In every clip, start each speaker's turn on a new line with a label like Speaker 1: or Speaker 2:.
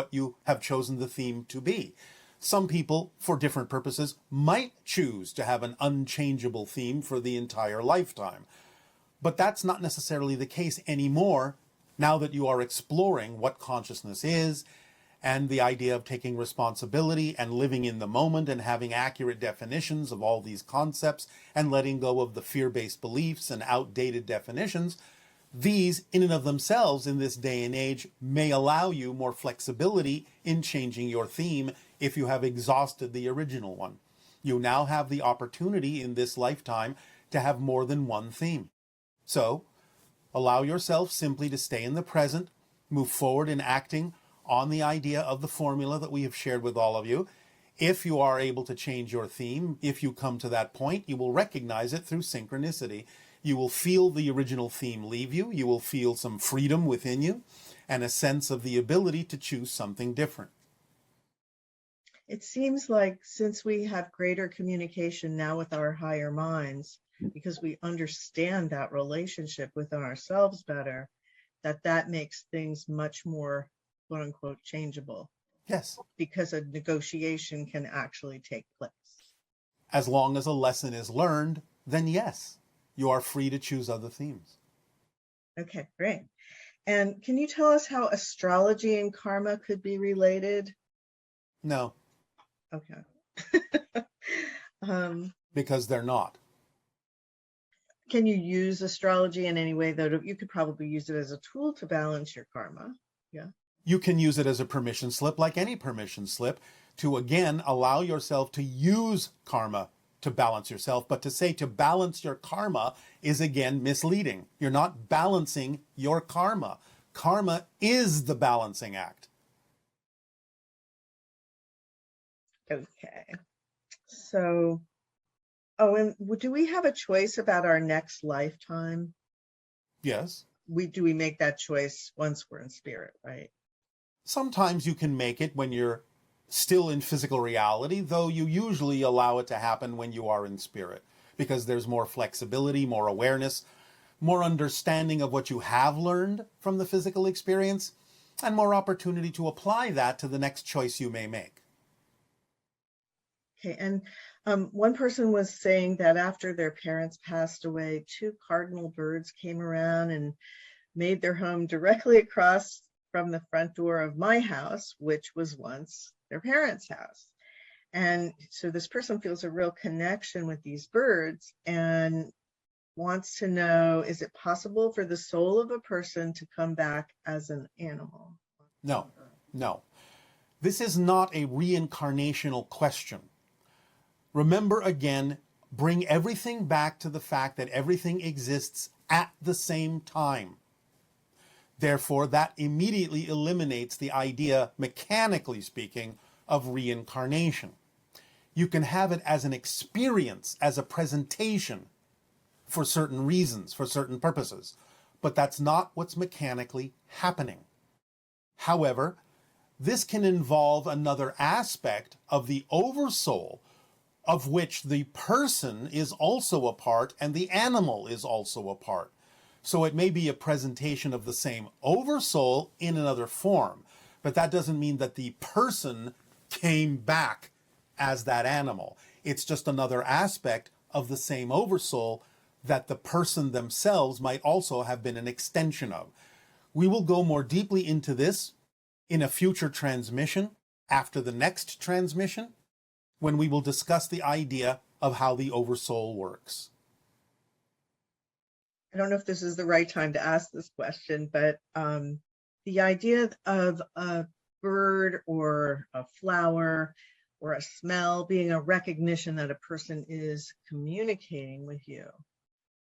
Speaker 1: what you have chosen the theme to be. Some people, for different purposes, might choose to have an unchangeable theme for the entire lifetime. But that's not necessarily the case anymore now that you are exploring what consciousness is and the idea of taking responsibility and living in the moment and having accurate definitions of all these concepts and letting go of the fear-based beliefs and outdated definitions. These, in and of themselves, in this day and age, may allow you more flexibility in changing your theme if you have exhausted the original one. You now have the opportunity in this lifetime to have more than one theme. So, allow yourself simply to stay in the present, move forward in acting on the idea of the formula that we have shared with all of you. If you are able to change your theme, if you come to that point, you will recognize it through synchronicity. You will feel the original theme leave you. You will feel some freedom within you and a sense of the ability to choose something different.
Speaker 2: It seems like since we have greater communication now with our higher minds, because we understand that relationship within ourselves better, that makes things much more, quote unquote, changeable.
Speaker 1: Yes.
Speaker 2: Because a negotiation can actually take place.
Speaker 1: As long as a lesson is learned, then yes, you are free to choose other themes.
Speaker 2: Okay, great. And can you tell us how astrology and karma could be related?
Speaker 1: No.
Speaker 2: Okay.
Speaker 1: Because they're not.
Speaker 2: Can you use astrology in any way, though? You could probably use it as a tool to balance your karma. Yeah.
Speaker 1: You can use it as a permission slip, like any permission slip, to again allow yourself to use karma to balance yourself. But to say to balance your karma is again misleading. You're not balancing your karma. Karma is the balancing act.
Speaker 2: Okay. So, and do we have a choice about our next lifetime?
Speaker 1: Yes.
Speaker 2: Do we make that choice once we're in spirit, right?
Speaker 1: Sometimes you can make it when you're still in physical reality, though you usually allow it to happen when you are in spirit, because there's more flexibility, more awareness, more understanding of what you have learned from the physical experience, and more opportunity to apply that to the next choice you may make.
Speaker 2: Okay, and one person was saying that after their parents passed away, 2 cardinal birds came around and made their home directly across from the front door of my house, which was once their parents' house. And so this person feels a real connection with these birds and wants to know, is it possible for the soul of a person to come back as an animal?
Speaker 1: No. This is not a reincarnational question. Remember again, bring everything back to the fact that everything exists at the same time. Therefore, that immediately eliminates the idea, mechanically speaking, of reincarnation. You can have it as an experience, as a presentation for certain reasons, for certain purposes, but that's not what's mechanically happening. However, this can involve another aspect of the oversoul, of which the person is also a part and the animal is also a part. So it may be a presentation of the same oversoul in another form, but that doesn't mean that the person came back as that animal. It's just another aspect of the same oversoul that the person themselves might also have been an extension of. We will go more deeply into this in a future transmission, after the next transmission, when we will discuss the idea of how the oversoul works.
Speaker 2: I don't know if this is the right time to ask this question, but the idea of a bird or a flower or a smell being a recognition that a person is communicating with you,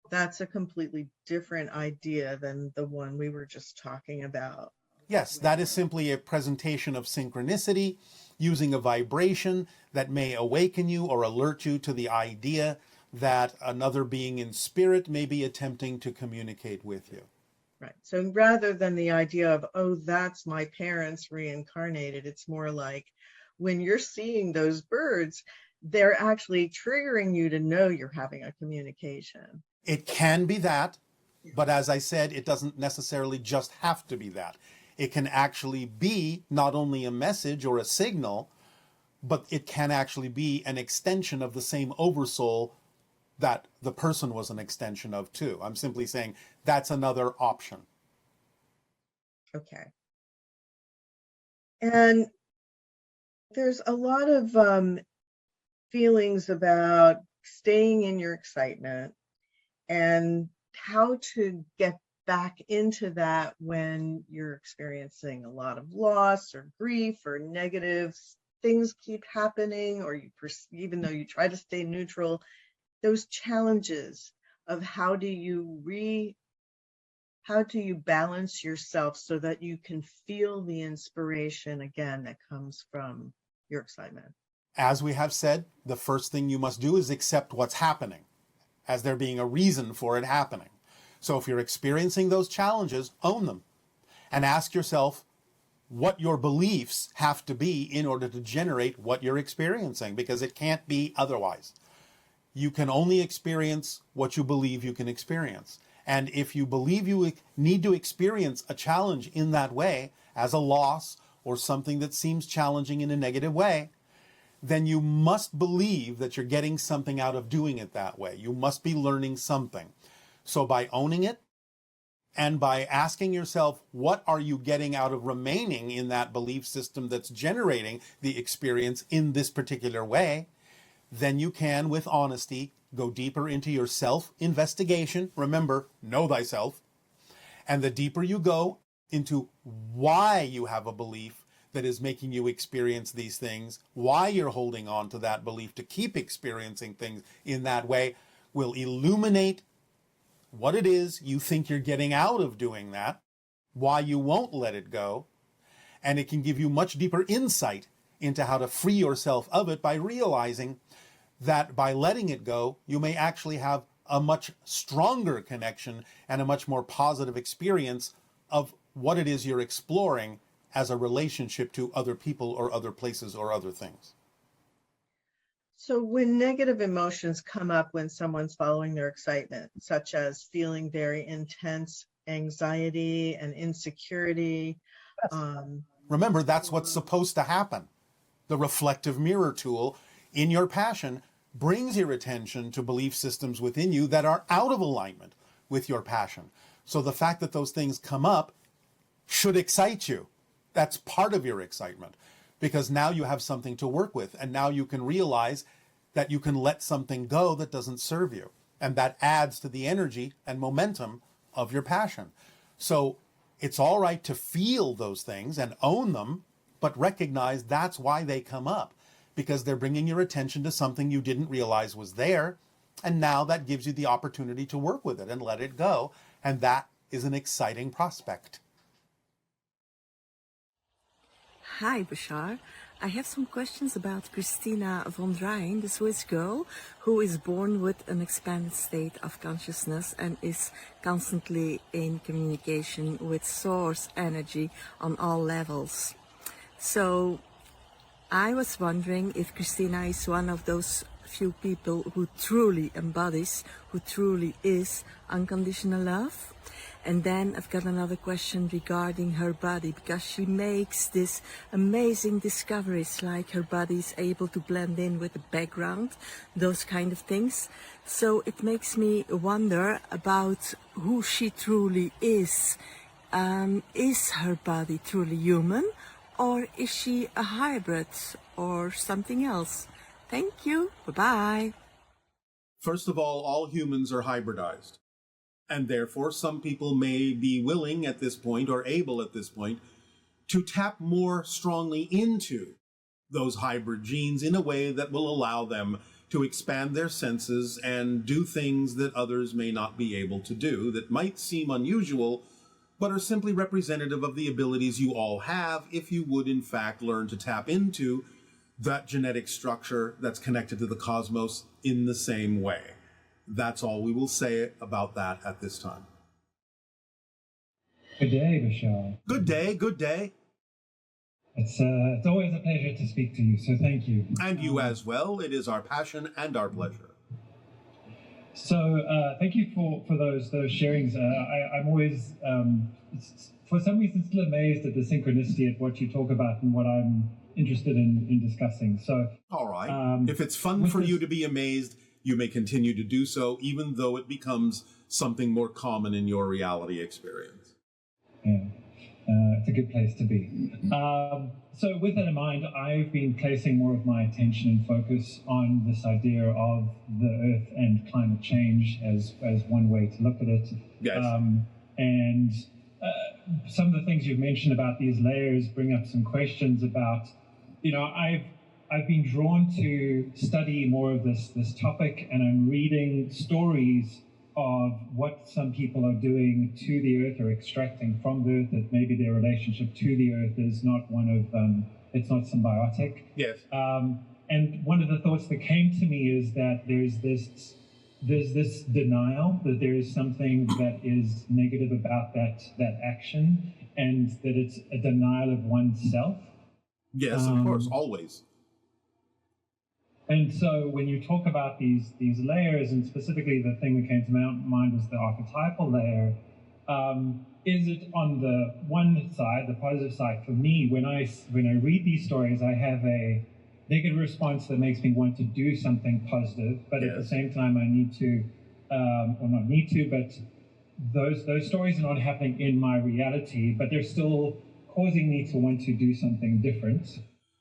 Speaker 2: that's a completely different idea than the one we were just talking about.
Speaker 1: Yes, that is simply a presentation of synchronicity using a vibration that may awaken you or alert you to the idea that another being in spirit may be attempting to communicate with you.
Speaker 2: Right. So rather than the idea of, oh, that's my parents reincarnated, it's more like when you're seeing those birds, they're actually triggering you to know you're having a communication.
Speaker 1: It can be that, but as I said, it doesn't necessarily just have to be that. It can actually be not only a message or a signal, but it can actually be an extension of the same oversoul that the person was an extension of too. I'm simply saying that's another option.
Speaker 2: Okay. And there's a lot of feelings about staying in your excitement and how to get back into that when you're experiencing a lot of loss or grief or negative things keep happening, or even though you try to stay neutral, those challenges of how do you balance yourself so that you can feel the inspiration again that comes from your excitement?
Speaker 1: As we have said, the first thing you must do is accept what's happening as there being a reason for it happening. So if you're experiencing those challenges, own them and ask yourself what your beliefs have to be in order to generate what you're experiencing, because it can't be otherwise. You can only experience what you believe you can experience. And if you believe you need to experience a challenge in that way, as a loss or something that seems challenging in a negative way, then you must believe that you're getting something out of doing it that way. You must be learning something. So by owning it and by asking yourself, what are you getting out of remaining in that belief system that's generating the experience in this particular way, then you can, with honesty, go deeper into your self-investigation. Remember, know thyself. And the deeper you go into why you have a belief that is making you experience these things, why you're holding on to that belief to keep experiencing things in that way, will illuminate what it is you think you're getting out of doing that, why you won't let it go, and it can give you much deeper insight into how to free yourself of it by realizing that by letting it go, you may actually have a much stronger connection and a much more positive experience of what it is you're exploring as a relationship to other people or other places or other things.
Speaker 2: So when negative emotions come up when someone's following their excitement, such as feeling very intense anxiety and insecurity.
Speaker 1: Remember, that's what's supposed to happen. The reflective mirror tool in your passion brings your attention to belief systems within you that are out of alignment with your passion. So the fact that those things come up should excite you. That's part of your excitement, because now you have something to work with, and now you can realize that you can let something go that doesn't serve you, and that adds to the energy and momentum of your passion. So it's all right to feel those things and own them, but recognize that's why they come up, because they're bringing your attention to something you didn't realize was there, and now that gives you the opportunity to work with it and let it go, and that is an exciting prospect.
Speaker 3: Hi, Bashar. I have some questions about Christina von Rijn, the Swiss girl who is born with an expanded state of consciousness and is constantly in communication with source energy on all levels. So I was wondering if Christina is one of those few people who truly embodies, who truly is unconditional love. And then I've got another question regarding her body, because she makes this amazing discoveries, like her body is able to blend in with the background, those kind of things. So it makes me wonder about who she truly is. Is her body truly human, or is she a hybrid or something else? Thank you. Bye-bye.
Speaker 1: First of all humans are hybridized. And therefore, some people may be willing at this point or able at this point to tap more strongly into those hybrid genes in a way that will allow them to expand their senses and do things that others may not be able to do, that might seem unusual, but are simply representative of the abilities you all have if you would in fact learn to tap into that genetic structure that's connected to the cosmos in the same way. That's all we will say about that at this time.
Speaker 4: Good day, Bashar.
Speaker 1: Good day, good day.
Speaker 4: It's always a pleasure to speak to you, so thank you.
Speaker 1: And you as well. It is our passion and our pleasure.
Speaker 4: So thank you for those sharings. I'm always for some reason, still amazed at the synchronicity at what you talk about and what I'm interested in discussing. So,
Speaker 1: all right. If it's fun for you to be amazed, you may continue to do so, even though it becomes something more common in your reality experience.
Speaker 4: Yeah, it's a good place to be. So with that in mind, I've been placing more of my attention and focus on this idea of the Earth and climate change as one way to look at it.
Speaker 1: Yes.
Speaker 4: And some of the things you've mentioned about these layers bring up some questions about, I've been drawn to study more of this topic, and I'm reading stories of what some people are doing to the Earth or extracting from the Earth, that maybe their relationship to the Earth is not one of, it's not symbiotic.
Speaker 1: Yes.
Speaker 4: And one of the thoughts that came to me is that there's this denial that there is something that is negative about that action, and that it's a denial of oneself.
Speaker 1: Yes, of course, always.
Speaker 4: And so when you talk about these layers, and specifically the thing that came to my mind was the archetypal layer, is it on the one side, the positive side? For me, when I read these stories, I have a negative response that makes me want to do something positive, but
Speaker 1: yes.
Speaker 4: At the same time, I need to, or not need to, but those stories are not happening in my reality, but they're still causing me to want to do something different.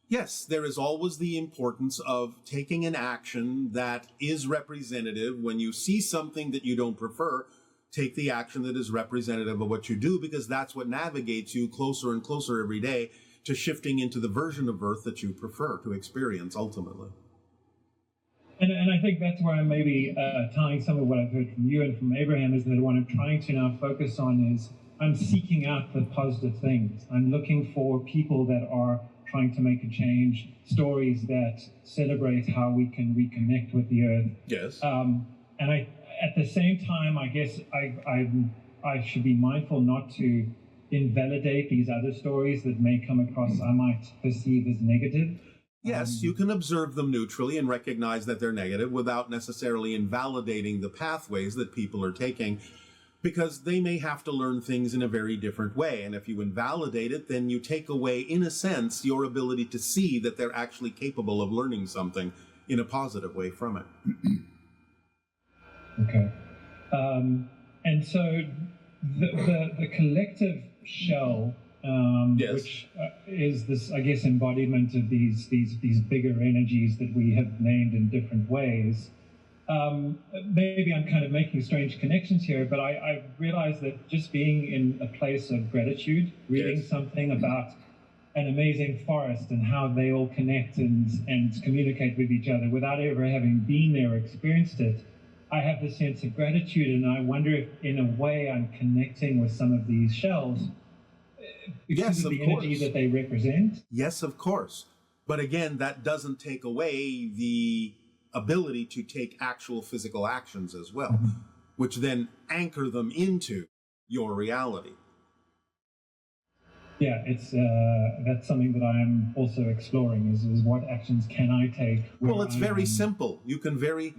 Speaker 1: Yes, there is always the importance of taking an action that is representative. When you see something that you don't prefer, take the action that is representative of what you do, because that's what navigates you closer and closer every day to shifting into the version of Earth that you prefer to experience ultimately.
Speaker 4: And I think that's where I'm maybe tying some of what I've heard from you and from Abraham, is that what I'm trying to now focus on is I'm seeking out the positive things. I'm looking for people that are trying to make a change, stories that celebrate how we can reconnect with the Earth.
Speaker 1: Yes.
Speaker 4: And at the same time, I guess I should be mindful not to invalidate these other stories that may come across, I might perceive as negative.
Speaker 1: Yes, you can observe them neutrally and recognize that they're negative without necessarily invalidating the pathways that people are taking, because they may have to learn things in a very different way. And if you invalidate it, then you take away, in a sense, your ability to see that they're actually capable of learning something in a positive way from it.
Speaker 4: Okay. And so the collective shell,
Speaker 1: yes.
Speaker 4: which is this, I guess, embodiment of these bigger energies that we have named in different ways. Maybe I'm kind of making strange connections here, but I realize that just being in a place of gratitude, reading
Speaker 1: yes.
Speaker 4: something about an amazing forest and how they all connect and communicate with each other without ever having been there or experienced it, I have this sense of gratitude, and I wonder if in a way I'm connecting with some of these shells because of the energy that they represent.
Speaker 1: Yes, of course. But again, that doesn't take away the ability to take actual physical actions as well, mm-hmm. which then anchor them into your reality.
Speaker 4: Yeah, it's that's something that I'm also exploring, is what actions can I take?
Speaker 1: Well, it's very simple. You can very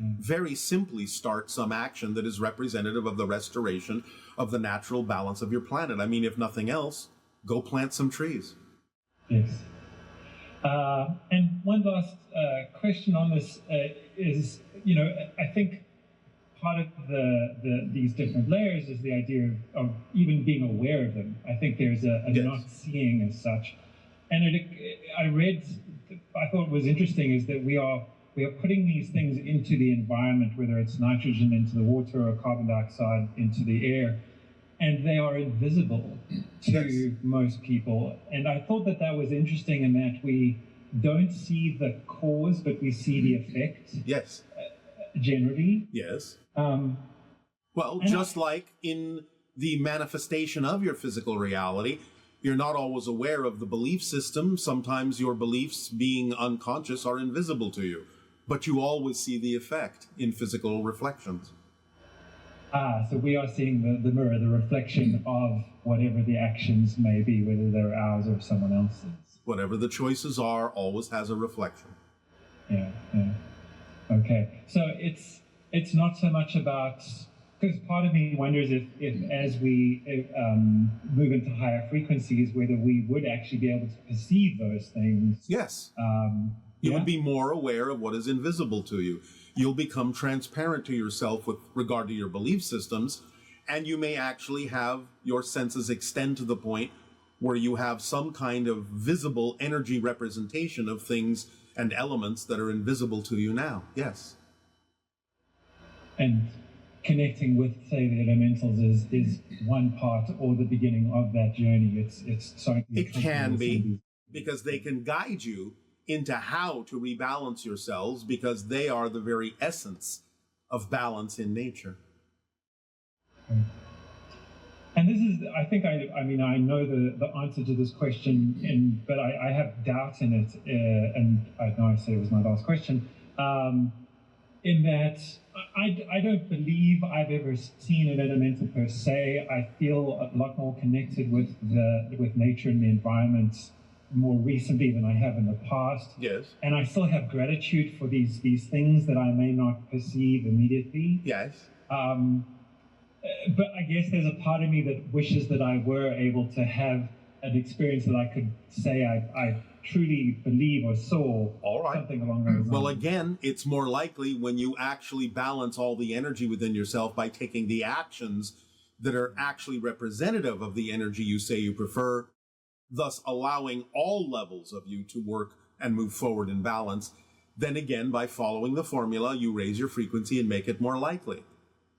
Speaker 1: simply start some action that is representative of the restoration of the natural balance of your planet. I mean, if nothing else, go plant some trees.
Speaker 4: Yes. And one last question on this is, I think part of these different layers is the idea of even being aware of them. I think there's a
Speaker 1: yes.
Speaker 4: not seeing as such. And I thought was interesting is that we are putting these things into the environment, whether it's nitrogen into the water or carbon dioxide into the air, and they are invisible to
Speaker 1: yes.
Speaker 4: most people. And I thought that was interesting in that we don't see the cause, but we see the effect.
Speaker 1: Yes.
Speaker 4: Generally.
Speaker 1: Yes. Well, just like in the manifestation of your physical reality, you're not always aware of the belief system. Sometimes your beliefs, being unconscious, are invisible to you, but you always see the effect in physical reflections.
Speaker 4: So we are seeing the mirror, the reflection of whatever the actions may be, whether they're ours or someone else's.
Speaker 1: Whatever the choices are, always has a reflection.
Speaker 4: Yeah. Okay. So it's not so much about because part of me wonders if as we move into higher frequencies, whether we would actually be able to perceive those things.
Speaker 1: Yes. You would be more aware of what is invisible to you. You'll become transparent to yourself with regard to your belief systems, and you may actually have your senses extend to the point where you have some kind of visible energy representation of things and elements that are invisible to you now. Yes.
Speaker 4: And connecting with, say, the elementals is one part or the beginning of that journey. It's so
Speaker 1: it can be, because they can guide you into how to rebalance yourselves, because they are the very essence of balance in nature.
Speaker 4: And this is, I think, I mean, I know the answer to this question, but I have doubts in it, and I know I said it was my last question, in that I don't believe I've ever seen an elemental per se. I feel a lot more connected with nature and the environment more recently than I have in the past.
Speaker 1: Yes.
Speaker 4: And I still have gratitude for these things that I may not perceive immediately.
Speaker 1: Yes.
Speaker 4: But I guess there's a part of me that wishes that I were able to have an experience that I could say I truly believe or saw. All right. Something along those lines.
Speaker 1: Well, again, it's more likely when you actually balance all the energy within yourself by taking the actions that are actually representative of the energy you say you prefer, thus allowing all levels of you to work and move forward in balance. Then again, by following the formula, you raise your frequency and make it more likely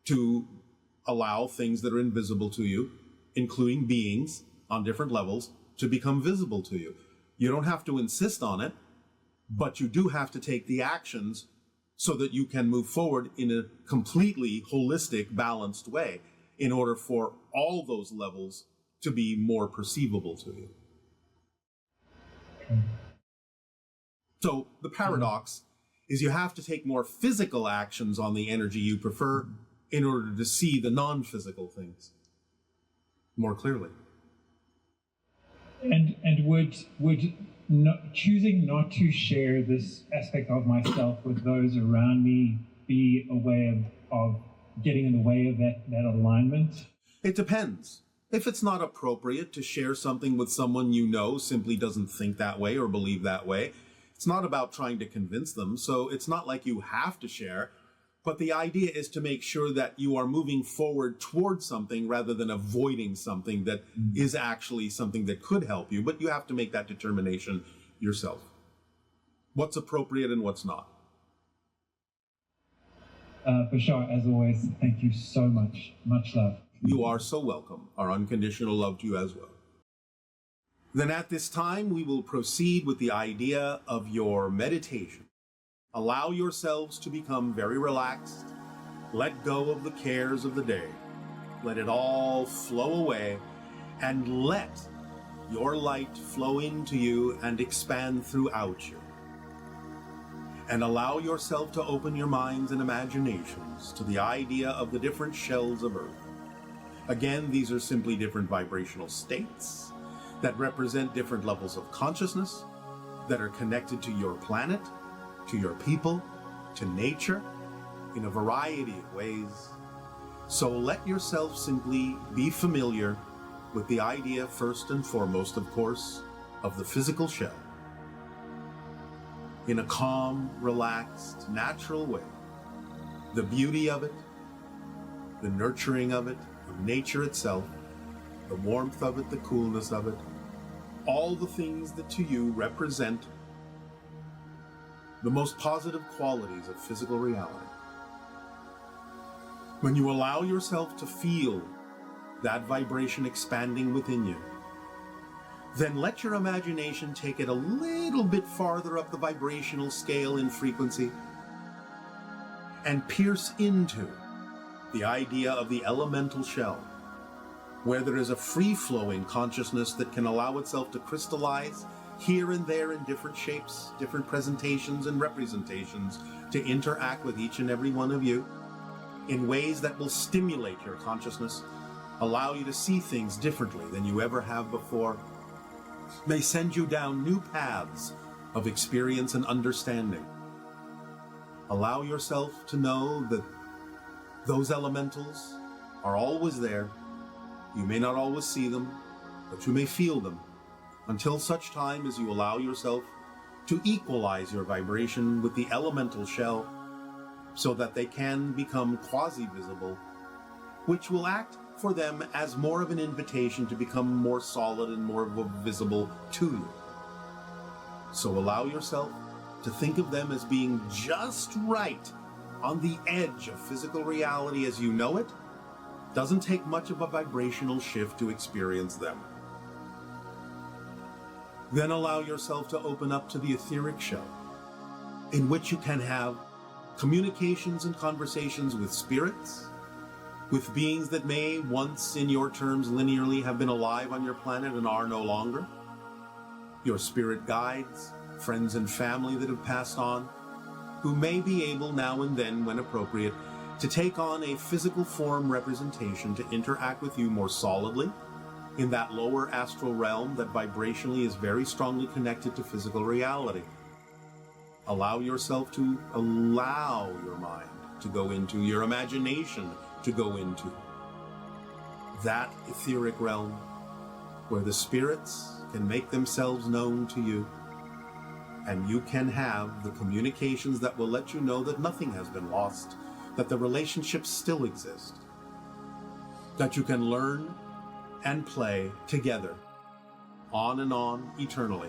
Speaker 1: to allow things that are invisible to you, including beings on different levels, to become visible to you. You don't have to insist on it, but you do have to take the actions so that you can move forward in a completely holistic, balanced way in order for all those levels to be more perceivable to you. So the paradox is you have to take more physical actions on the energy you prefer in order to see the non-physical things more clearly.
Speaker 4: And would choosing not to share this aspect of myself with those around me be a way of getting in the way of that alignment?
Speaker 1: It depends. If it's not appropriate to share something with someone you know simply doesn't think that way or believe that way, it's not about trying to convince them, so it's not like you have to share. But the idea is to make sure that you are moving forward towards something rather than avoiding something that is actually something that could help you. But you have to make that determination yourself. What's appropriate and what's not.
Speaker 4: Bashar, as always, thank you so much. Much love.
Speaker 1: You are so welcome. Our unconditional love to you as well. Then at this time, we will proceed with the idea of your meditation. Allow yourselves to become very relaxed. Let go of the cares of the day. Let it all flow away, and let your light flow into you and expand throughout you. And allow yourself to open your minds and imaginations to the idea of the different shells of Earth. Again, these are simply different vibrational states that represent different levels of consciousness that are connected to your planet, to your people, to nature, in a variety of ways. So let yourself simply be familiar with the idea, first and foremost, of course, of the physical shell. In a calm, relaxed, natural way. The beauty of it, the nurturing of it, of nature itself, the warmth of it, the coolness of it, all the things that to you represent the most positive qualities of physical reality. When you allow yourself to feel that vibration expanding within you, then let your imagination take it a little bit farther up the vibrational scale in frequency and pierce into the idea of the elemental shell, where there is a free-flowing consciousness that can allow itself to crystallize here and there in different shapes, different presentations and representations, to interact with each and every one of you in ways that will stimulate your consciousness, allow you to see things differently than you ever have before, may send you down new paths of experience and understanding. Allow yourself to know that Those elementals are always there. You may not always see them, but you may feel them until such time as you allow yourself to equalize your vibration with the elemental shell so that they can become quasi-visible, which will act for them as more of an invitation to become more solid and more visible to you. So allow yourself to think of them as being just right on the edge of physical reality as you know it. Doesn't take much of a vibrational shift to experience them. Then allow yourself to open up to the etheric shell, in which you can have communications and conversations with spirits, with beings that may once, in your terms, linearly have been alive on your planet and are no longer, your spirit guides, friends and family that have passed on, who may be able now and then, when appropriate, to take on a physical form representation to interact with you more solidly in that lower astral realm that vibrationally is very strongly connected to physical reality. Allow yourself to allow your mind to go into, your imagination to go into that etheric realm where the spirits can make themselves known to you, and you can have the communications that will let you know that nothing has been lost, that the relationships still exist, that you can learn and play together on and on eternally,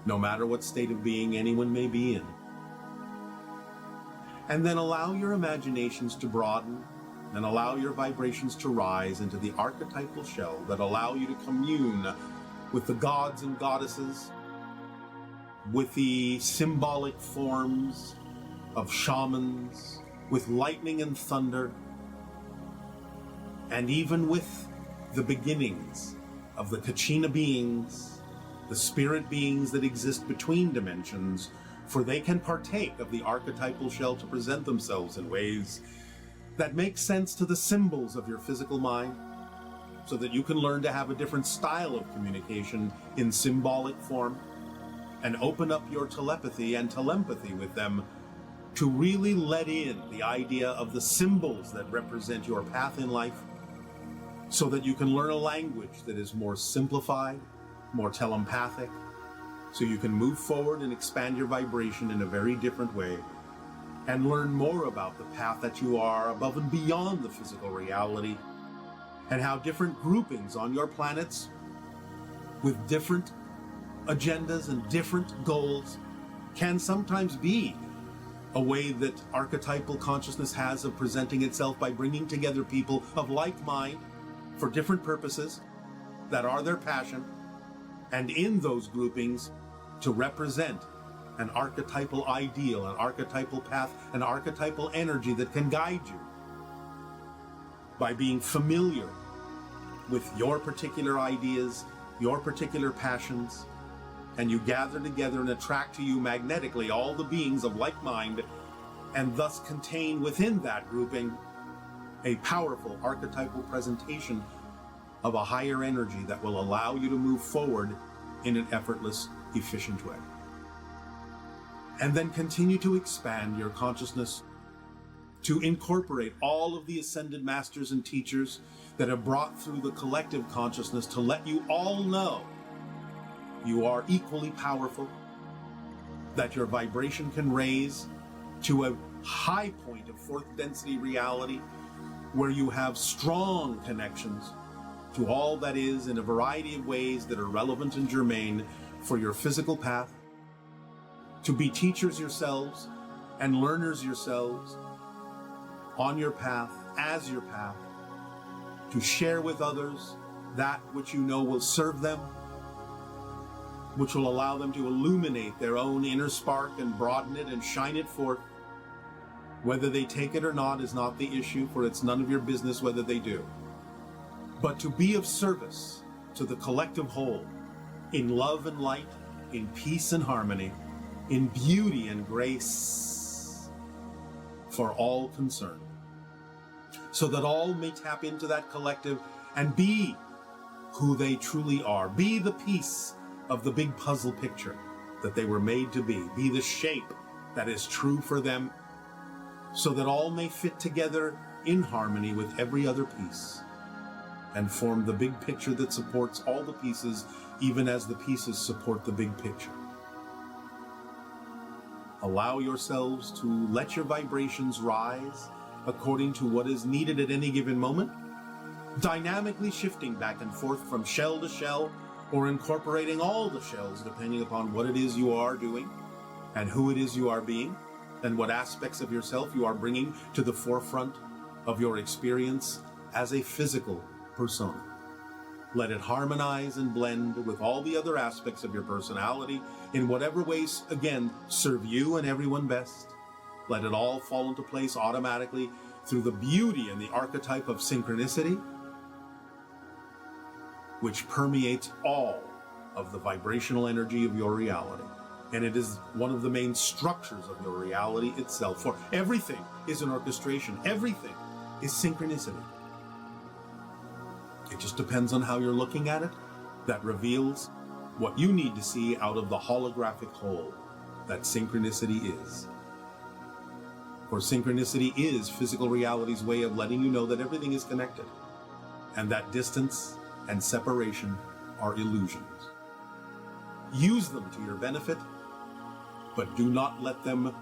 Speaker 1: no matter what state of being anyone may be in. And then allow your imaginations to broaden and allow your vibrations to rise into the archetypal shell that allow you to commune with the gods and goddesses, with the symbolic forms of shamans, with lightning and thunder, and even with the beginnings of the Kachina beings, the spirit beings that exist between dimensions, for they can partake of the archetypal shell to present themselves in ways that make sense to the symbols of your physical mind, so that you can learn to have a different style of communication in symbolic form, and open up your telepathy and telempathy with them to really let in the idea of the symbols that represent your path in life, so that you can learn a language that is more simplified, more telepathic, so you can move forward and expand your vibration in a very different way, and learn more about the path that you are above and beyond the physical reality, and how different groupings on your planets with different agendas and different goals can sometimes be a way that archetypal consciousness has of presenting itself by bringing together people of like mind for different purposes that are their passion, and in those groupings to represent an archetypal ideal, an archetypal path, an archetypal energy that can guide you by being familiar with your particular ideas, your particular passions, and you gather together and attract to you magnetically all the beings of like mind, and thus contain within that grouping a powerful archetypal presentation of a higher energy that will allow you to move forward in an effortless, efficient way. And then continue to expand your consciousness to incorporate all of the ascended masters and teachers that have brought through the collective consciousness to let you all know you are equally powerful, that your vibration can raise to a high point of fourth density reality where you have strong connections to all that is in a variety of ways that are relevant and germane for your physical path, to be teachers yourselves and learners yourselves on your path, as your path, to share with others that which you know will serve them, which will allow them to illuminate their own inner spark and broaden it and shine it forth. Whether they take it or not is not the issue, for it's none of your business whether they do. But to be of service to the collective whole, in love and light, in peace and harmony, in beauty and grace for all concerned, so that all may tap into that collective and be who they truly are, be the piece of the big puzzle picture that they were made to be the shape that is true for them, so that all may fit together in harmony with every other piece and form the big picture that supports all the pieces, even as the pieces support the big picture. Allow yourselves to let your vibrations rise according to what is needed at any given moment, dynamically shifting back and forth from shell to shell, or incorporating all the shells depending upon what it is you are doing and who it is you are being and what aspects of yourself you are bringing to the forefront of your experience as a physical persona. Let it harmonize and blend with all the other aspects of your personality in whatever ways, again, serve you and everyone best. Let it all fall into place automatically through the beauty and the archetype of synchronicity, which permeates all of the vibrational energy of your reality. And it is one of the main structures of your reality itself. For everything is an orchestration. Everything is synchronicity. It just depends on how you're looking at it. That reveals what you need to see out of the holographic whole that synchronicity is. For synchronicity is physical reality's way of letting you know that everything is connected, and that distance and separation are illusions. Use them to your benefit, but do not let them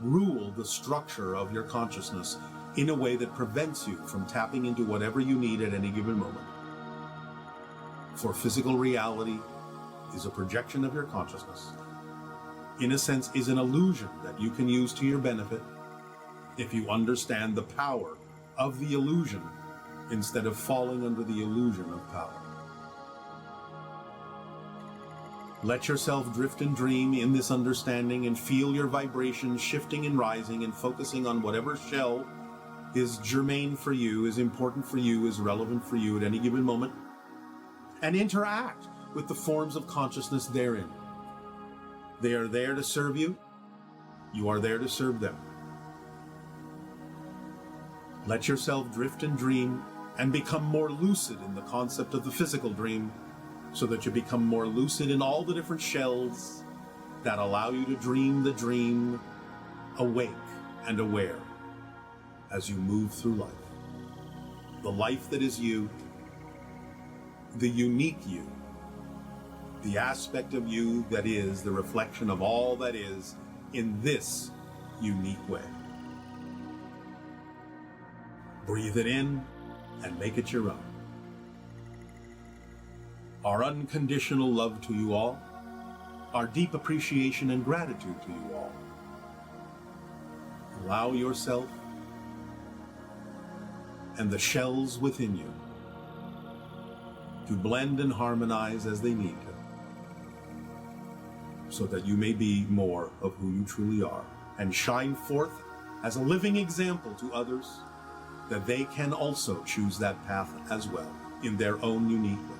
Speaker 1: rule the structure of your consciousness in a way that prevents you from tapping into whatever you need at any given moment. For physical reality is a projection of your consciousness. In a sense, is an illusion that you can use to your benefit if you understand the power of the illusion instead of falling under the illusion of power. Let yourself drift and dream in this understanding and feel your vibrations shifting and rising and focusing on whatever shell is germane for you, is important for you, is relevant for you at any given moment, and interact with the forms of consciousness therein. They are there to serve you. You are there to serve them. Let yourself drift and dream and become more lucid in the concept of the physical dream, so that you become more lucid in all the different shells that allow you to dream the dream awake and aware as you move through life. The life that is you, the unique you, the aspect of you that is the reflection of all that is in this unique way. Breathe it in and make it your own. Our unconditional love to you all, our deep appreciation and gratitude to you all. Allow yourself and the shells within you to blend and harmonize as they need to, so that you may be more of who you truly are and shine forth as a living example to others, that they can also choose that path as well in their own unique way.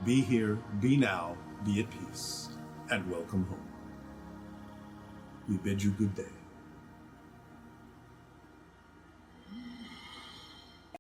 Speaker 1: Be here, be now, be at peace, and welcome home. We bid you good day.